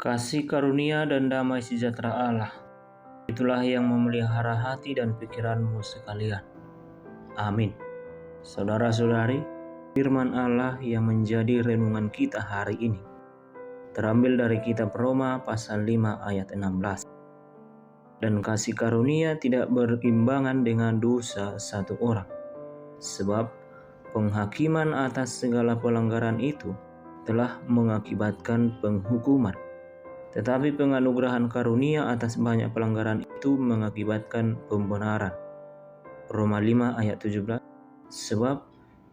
Kasih karunia dan damai sejahtera Allah, itulah yang memelihara hati dan pikiranmu sekalian. Amin. Saudara-saudari, firman Allah yang menjadi renungan kita hari ini terambil dari kitab Roma pasal 5 ayat 16. Dan kasih karunia tidak berimbangan dengan dosa satu orang, sebab penghakiman atas segala pelanggaran itu telah mengakibatkan penghukuman. Tetapi penganugerahan karunia atas banyak pelanggaran itu mengakibatkan pembenaran. Roma 5 ayat 17. Sebab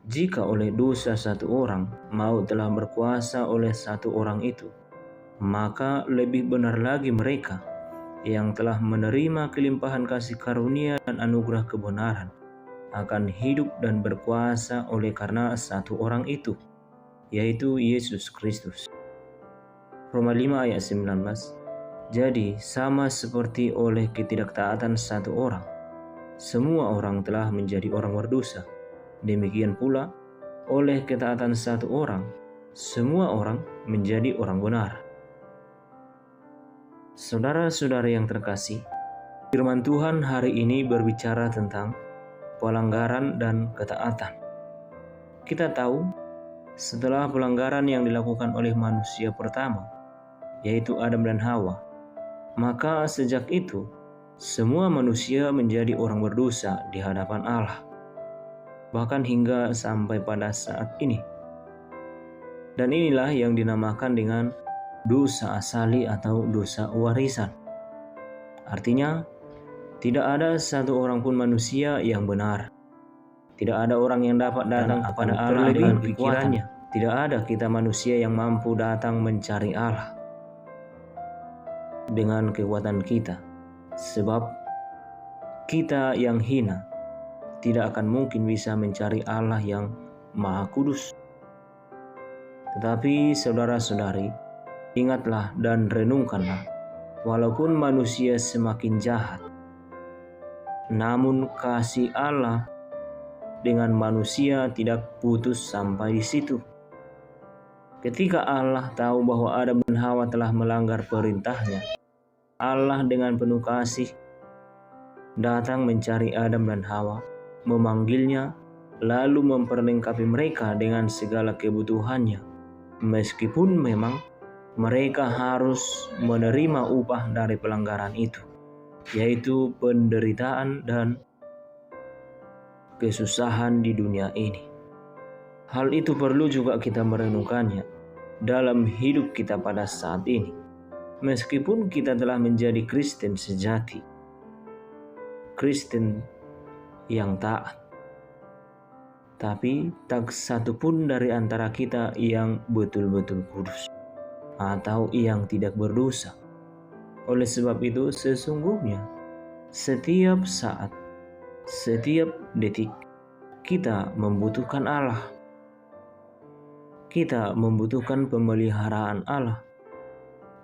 jika oleh dosa satu orang maut telah berkuasa oleh satu orang itu, maka lebih benar lagi mereka yang telah menerima kelimpahan kasih karunia dan anugerah kebenaran akan hidup dan berkuasa oleh karena satu orang itu, yaitu Yesus Kristus. Roma 5 ayat 19. Jadi sama seperti oleh ketidaktaatan satu orang, semua orang telah menjadi orang berdosa. Demikian pula oleh ketaatan satu orang, semua orang menjadi orang benar. Saudara-saudari yang terkasih, firman Tuhan hari ini berbicara tentang pelanggaran dan ketaatan. Kita tahu setelah pelanggaran yang dilakukan oleh manusia pertama, yaitu Adam dan Hawa, maka sejak itu semua manusia menjadi orang berdosa di hadapan Allah, bahkan hingga sampai pada saat ini. Dan inilah yang dinamakan dengan dosa asali atau dosa warisan. Artinya, tidak ada satu orang pun manusia yang benar. Tidak ada orang yang dapat datang kepada Allah dengan pikirannya. Tidak ada kita manusia yang mampu datang mencari Allah dengan kekuatan kita, sebab kita yang hina tidak akan mungkin bisa mencari Allah yang Maha Kudus. Tetapi saudara-saudari, ingatlah dan renungkanlah, walaupun manusia semakin jahat, namun kasih Allah dengan manusia tidak putus sampai di situ. Ketika Allah tahu bahwa Adam dan Hawa telah melanggar perintahnya, Allah dengan penuh kasih datang mencari Adam dan Hawa, memanggilnya, lalu memperlengkapi mereka dengan segala kebutuhannya, meskipun memang mereka harus menerima upah dari pelanggaran itu, yaitu penderitaan dan kesusahan di dunia ini. Hal itu perlu juga kita merenungkannya dalam hidup kita pada saat ini. Meskipun kita telah menjadi Kristen sejati, Kristen yang taat, tapi tak satu pun dari antara kita yang betul-betul kudus atau yang tidak berdosa. Oleh sebab itu sesungguhnya setiap saat, setiap detik kita membutuhkan Allah. Kita membutuhkan pemeliharaan Allah.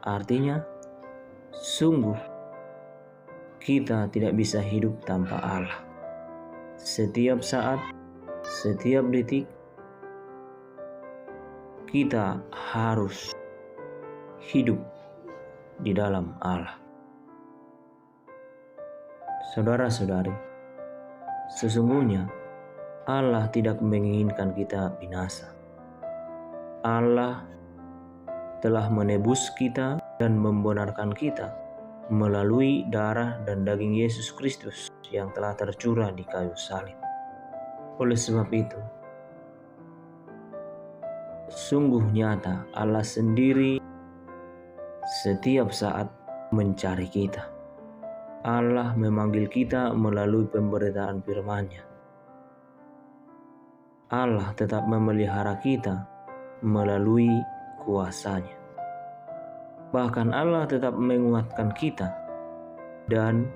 Artinya, sungguh kita tidak bisa hidup tanpa Allah. Setiap saat, setiap detik, kita harus hidup di dalam Allah. Saudara-saudari, sesungguhnya Allah tidak menginginkan kita binasa. Allah telah menebus kita dan membenarkan kita melalui darah dan daging Yesus Kristus yang telah tercurah di kayu salib. Oleh sebab itu, sungguh nyata Allah sendiri setiap saat mencari kita. Allah memanggil kita melalui pemberitaan firman-Nya. Allah tetap memelihara kita melalui kuasa-Nya. Bahkan Allah tetap menguatkan kita dan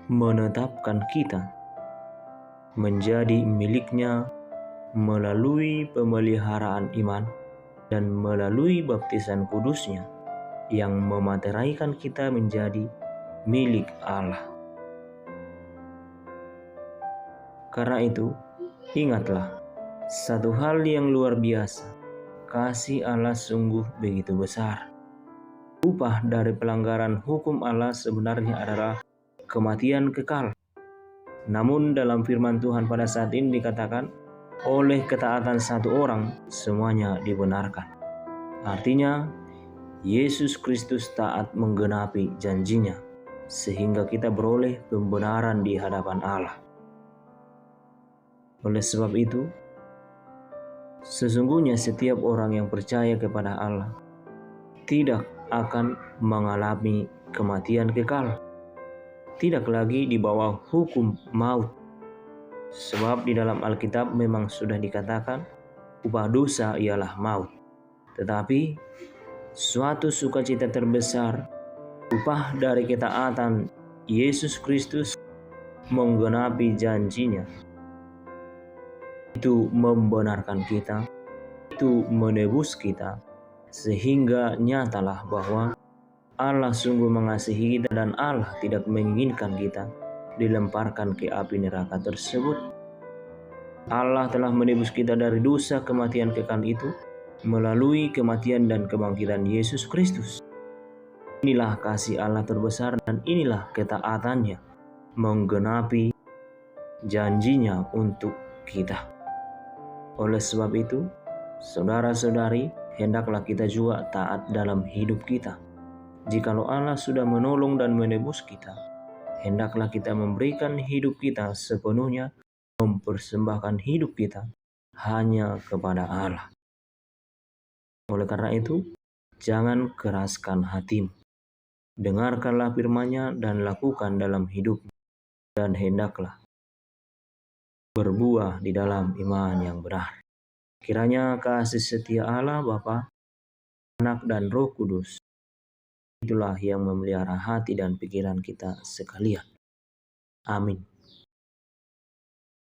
menetapkan kita menjadi milik-Nya melalui pemeliharaan iman dan melalui baptisan kudus-Nya yang memateraikan kita menjadi milik Allah. Karena itu, ingatlah satu hal yang luar biasa. Kasih Allah sungguh begitu besar. upah dari pelanggaran hukum Allah sebenarnya adalah kematian kekal. Namun dalam firman Tuhan pada saat ini dikatakan, oleh ketaatan satu orang semuanya dibenarkan. Artinya Yesus Kristus taat menggenapi janjinya sehingga kita beroleh pembenaran di hadapan Allah. Oleh sebab itu, sesungguhnya setiap orang yang percaya kepada Allah tidak akan mengalami kematian kekal, tidak lagi di bawah hukum maut. Sebab di dalam Alkitab memang sudah dikatakan upah dosa ialah maut. Tetapi suatu sukacita terbesar, upah dari ketaatan Yesus Kristus menggenapi janjinya, itu membenarkan kita, itu menebus kita, sehingga nyatalah bahwa Allah sungguh mengasihi kita dan Allah tidak menginginkan kita dilemparkan ke api neraka tersebut. Allah telah menebus kita dari dosa kematian kekal itu melalui kematian dan kebangkitan Yesus Kristus. Inilah kasih Allah terbesar dan inilah ketaatannya menggenapi janjinya untuk kita. Oleh sebab itu, saudara-saudari, hendaklah kita juga taat dalam hidup kita. Jikalau Allah sudah menolong dan menebus kita, hendaklah kita memberikan hidup kita sepenuhnya, mempersembahkan hidup kita hanya kepada Allah. Oleh karena itu, jangan keraskan hatimu. Dengarkanlah firman-Nya dan lakukan dalam hidupmu, dan hendaklah berbuah di dalam iman yang benar. Kiranya kasih setia Allah Bapa, Anak dan Roh Kudus itulah yang memelihara hati dan pikiran kita sekalian. Amin.